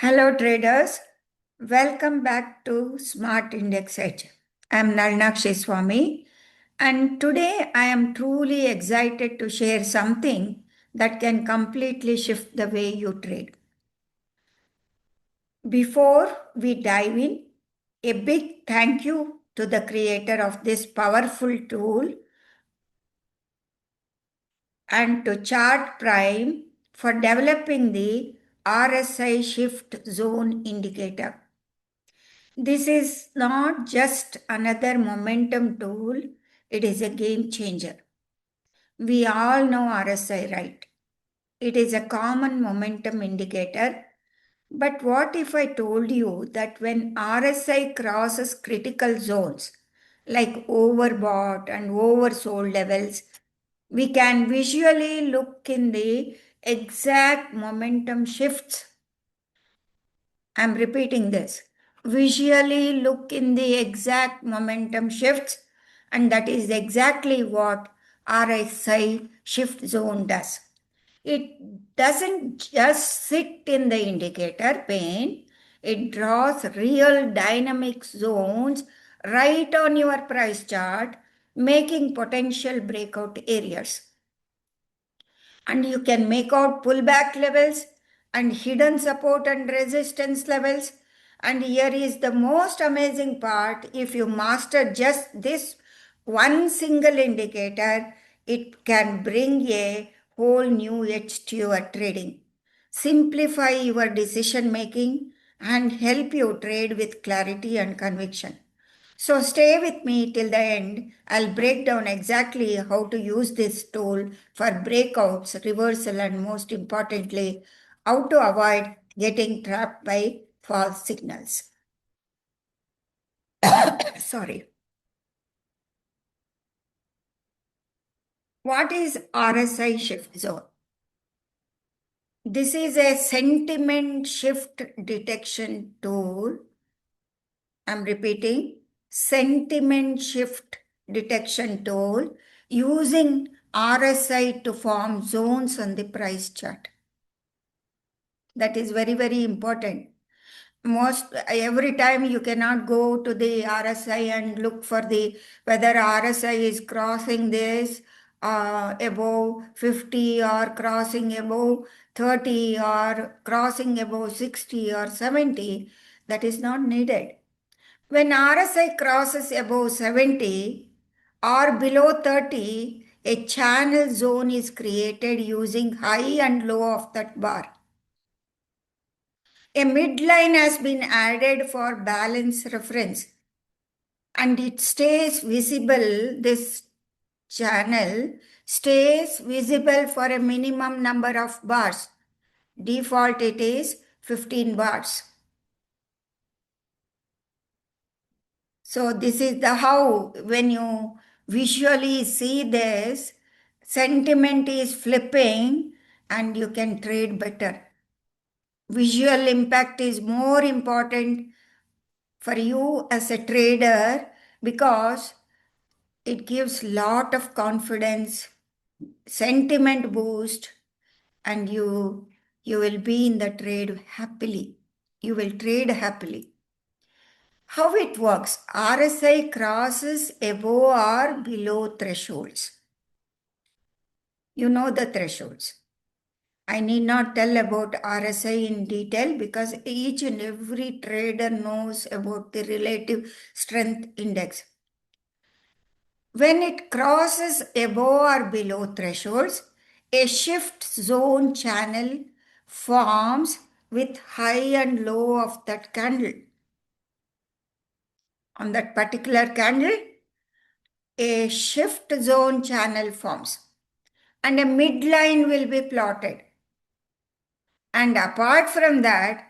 Hello traders, welcome back to Smart Index Edge. I am Nalnakshi Swami and today I am truly excited to share something that can completely shift the way you trade. Before we dive in, a big thank you to the creator of this powerful tool and to Chart Prime for developing the RSI Shift Zone Indicator. This is not just another momentum tool, it is a game changer. We all know RSI, right? It is a common momentum indicator. But what if I told you that when RSI crosses critical zones like overbought and oversold levels, we can visually look in the exact momentum shifts. I'm repeating this. Visually look in the exact momentum shifts, and that is exactly what RSI shift zone does. It doesn't just sit in the indicator pane, it draws real dynamic zones right on your price chart, making potential breakout areas. And you can make out pullback levels and hidden support and resistance levels. And here is the most amazing part: if you master just this one single indicator, it can bring a whole new edge to your trading, simplify your decision making, and help you trade with clarity and conviction. So stay with me till the end. I'll break down exactly how to use this tool for breakouts, reversal, and most importantly, how to avoid getting trapped by false signals. Sorry. What is RSI shift zone? This is a sentiment shift detection tool. I'm repeating, sentiment shift detection tool using RSI to form zones on the price chart. That is very, very important. Every time you cannot go to the RSI and look for the whether RSI is crossing this above 50 or crossing above 30 or crossing above 60 or 70. That is not needed. When RSI crosses above 70 or below 30, a channel zone is created using high and low of that bar. A midline has been added for balance reference and it stays visible. This channel stays visible for a minimum number of bars. Default it is 15 bars. So this is the how when you visually see this, sentiment is flipping and you can trade better. Visual impact is more important for you as a trader because it gives lot of confidence, sentiment boost, and you will be in the trade happily. You will trade happily. How it works? RSI crosses above or below thresholds. You know the thresholds. I need not tell about RSI in detail because each and every trader knows about the relative strength index. When it crosses above or below thresholds, a shift zone channel forms with high and low of that candle. On that particular candle, a shift zone channel forms and a midline will be plotted. And apart from that,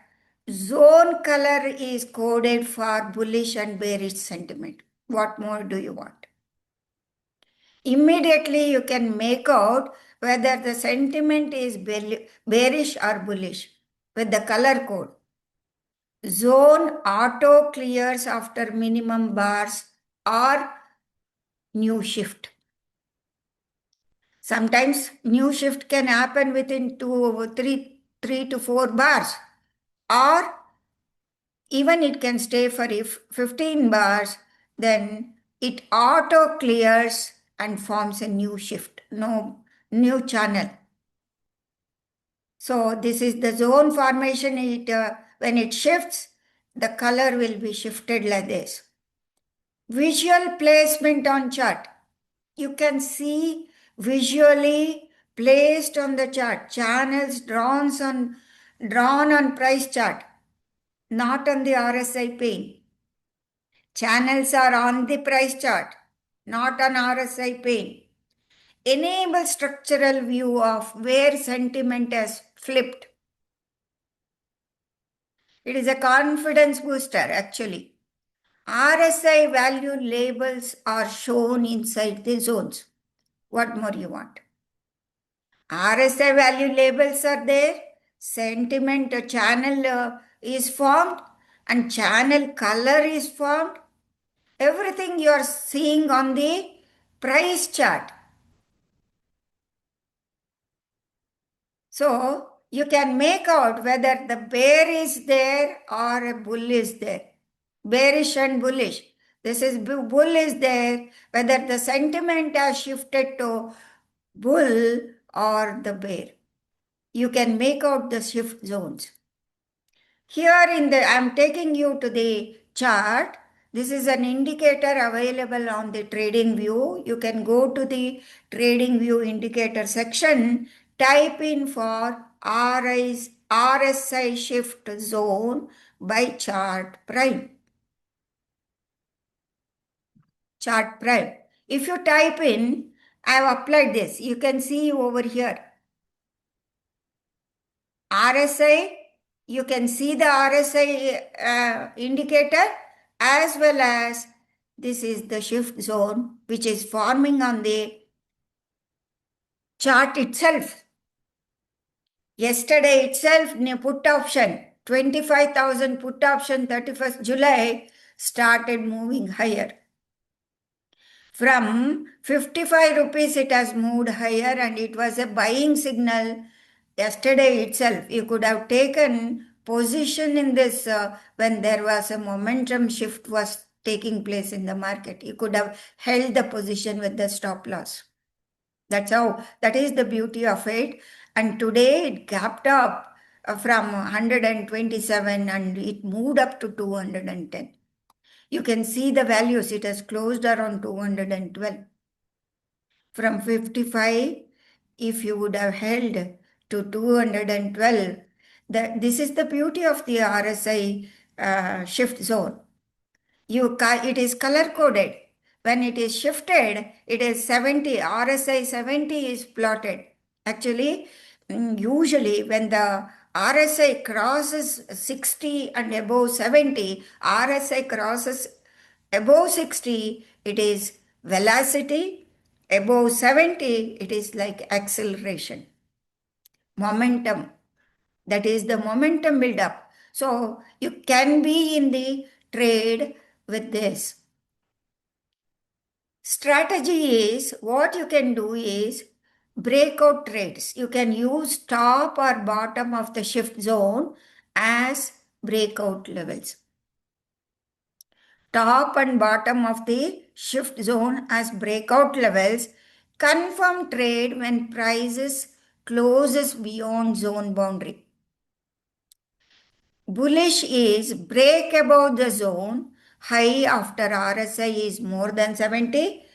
zone color is coded for bullish and bearish sentiment. What more do you want? Immediately you can make out whether the sentiment is bearish or bullish with the color code. Zone auto clears after minimum bars or new shift. Sometimes new shift can happen within 3 to 4 bars. or even it can stay for if 15 bars, then it auto clears and forms a new shift, no new channel. So this is the zone formation. When it shifts, the color will be shifted like this. Visual placement on chart. You can see visually placed on the chart, channels drawn on price chart, not on the RSI pane. Channels are on the price chart, not on RSI pane. Enable structural view of where sentiment has flipped. It is a confidence booster actually. RSI value labels are shown inside the zones. What more you want? RSI value labels are there, sentiment channel is formed, and channel color is formed. Everything you are seeing on the price chart. So you can make out whether the bear is there or a bull is there. Bearish and bullish. This is bull is there, whether the sentiment has shifted to bull or the bear. You can make out the shift zones. Here I'm taking you to the chart. This is an indicator available on the trading view. You can go to the trading view indicator section, type in for RSI shift zone by chart prime. Chart prime. If you type in, I have applied this. You can see over here. RSI, you can see the RSI indicator as well as this is the shift zone which is forming on the chart itself. Yesterday itself, put option, 25,000 put option 31st July started moving higher. From 55 rupees it has moved higher and it was a buying signal yesterday itself. You could have taken position in this when there was a momentum shift was taking place in the market. You could have held the position with the stop loss. That is the beauty of it. And today it gapped up from 127 and it moved up to 210. You can see the values. It has closed around 212. From 55, if you would have held to 212, this is the beauty of the RSI shift zone. It is color coded. When it is shifted, it is 70, RSI 70 is plotted. Actually, usually when the RSI crosses 60 and above 70, RSI crosses above 60, it is velocity. Above 70, it is like acceleration. Momentum. That is the momentum build up. So you can be in the trade with this. Strategy is what you can do is breakout trades. You can use top or bottom of the shift zone as breakout levels. Top and bottom of the shift zone as breakout levels. Confirm trade when prices closes beyond zone boundary. Bullish is break above the zone. High after RSI is more than 70.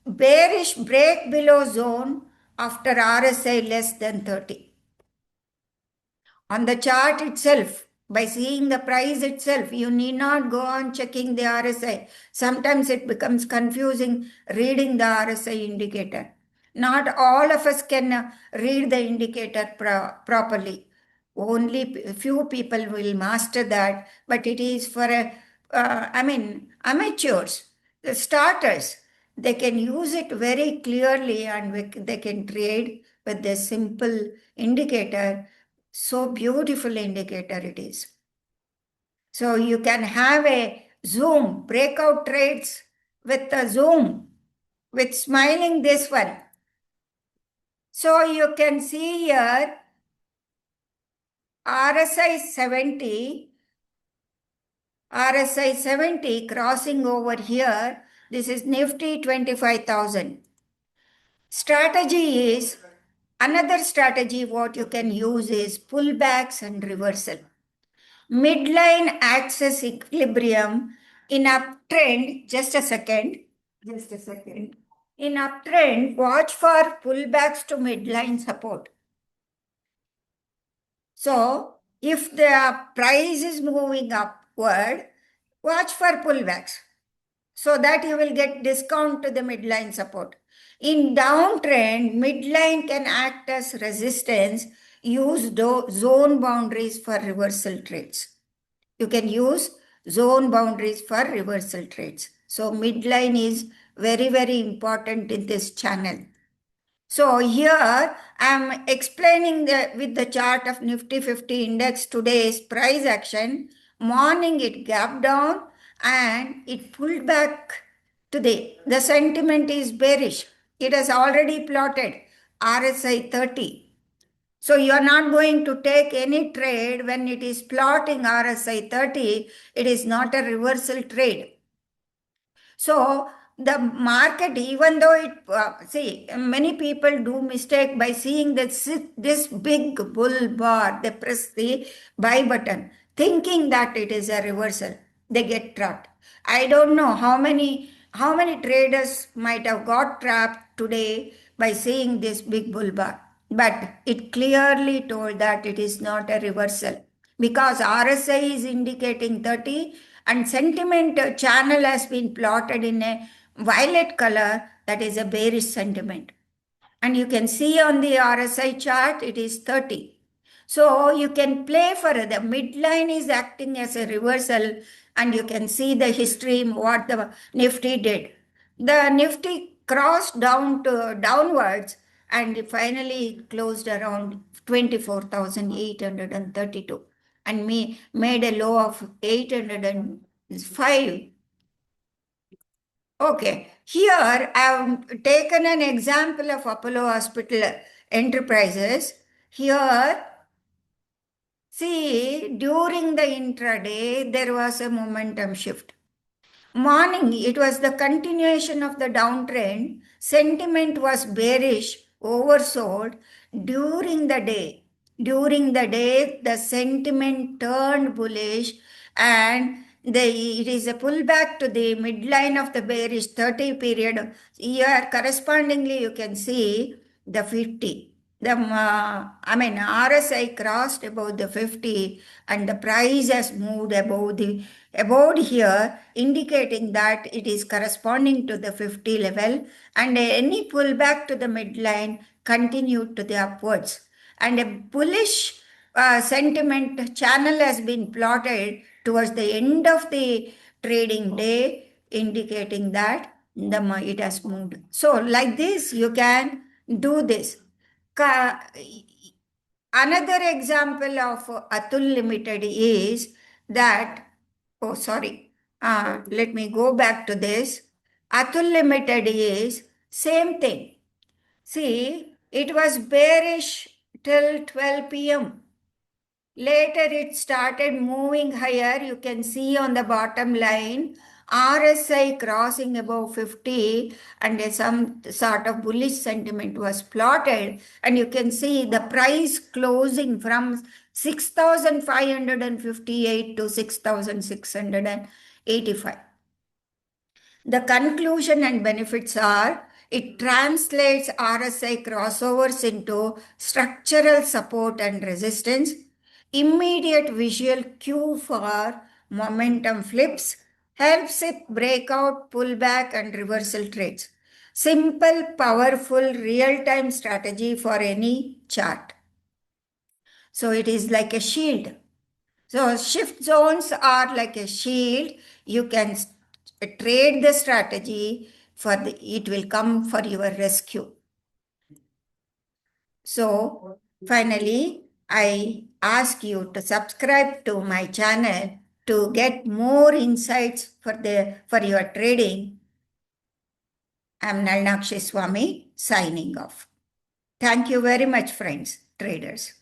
Bearish break below zone after RSI less than 30. On the chart itself, by seeing the price itself, you need not go on checking the RSI. Sometimes it becomes confusing reading the RSI indicator. Not all of us can read the indicator properly. Only few people will master that, but it is for amateurs, the starters. They can use it very clearly and they can trade with this simple indicator. So beautiful indicator it is. So you can have a zoom, breakout trades with a zoom, with smiling this one. So you can see here RSI 70, RSI 70 crossing over here. This is Nifty 25,000. Strategy is, another strategy what you can use is pullbacks and reversal. Midline acts as equilibrium in uptrend. Just a second. In uptrend, watch for pullbacks to midline support. So, if the price is moving upward, watch for pullbacks so that you will get discount to the midline support. In downtrend, midline can act as resistance. Use zone boundaries for reversal trades. You can use zone boundaries for reversal trades. So midline is very, very important in this channel. So here I'm explaining with the chart of Nifty 50 index today's price action. Morning it gapped down and it pulled back today. The sentiment is bearish. It has already plotted RSI 30. So you are not going to take any trade when it is plotting RSI 30. It is not a reversal trade. So the market, even though many people do mistake by seeing this big bull bar, they press the buy button, thinking that it is a reversal. They get trapped. I don't know how many traders might have got trapped today by seeing this big bull bar. But it clearly told that it is not a reversal because RSI is indicating 30 and sentiment channel has been plotted in a violet color, that is a bearish sentiment. And you can see on the RSI chart, it is 30. So you can play for it. The midline is acting as a reversal and you can see the history, what the Nifty did. The Nifty crossed downwards and finally closed around 24,832 and made a low of 805. Okay, here I've taken an example of Apollo Hospital Enterprises. Here, see, during the intraday, there was a momentum shift. Morning, it was the continuation of the downtrend. Sentiment was bearish, oversold. During the day, the sentiment turned bullish and it is a pullback to the midline of the bearish 30 period. Here, correspondingly, you can see the 50. RSI crossed above the 50 and the price has moved above here, indicating that it is corresponding to the 50 level and any pullback to the midline continued to the upwards. And a bullish sentiment channel has been plotted towards the end of the trading day, indicating that it has moved. So like this, you can do this. Another example of Atul Limited is that, oh, sorry, let me go back to this. Atul Limited is same thing. See, it was bearish till 12 p.m. Later, it started moving higher. You can see on the bottom line, RSI crossing above 50 and some sort of bullish sentiment was plotted. And you can see the price closing from 6,558 to 6,685. The conclusion and benefits are, it translates RSI crossovers into structural support and resistance, immediate visual cue for momentum flips, helps it break out pullback and reversal trades. Simple, powerful, real-time strategy for any chart. So it is like a shield. So shift zones are like a shield. You can trade the strategy it will come for your rescue. So finally, I ask you to subscribe to my channel to get more insights for your trading. I'm Nalnakshi Swami signing off. Thank you very much, friends, traders.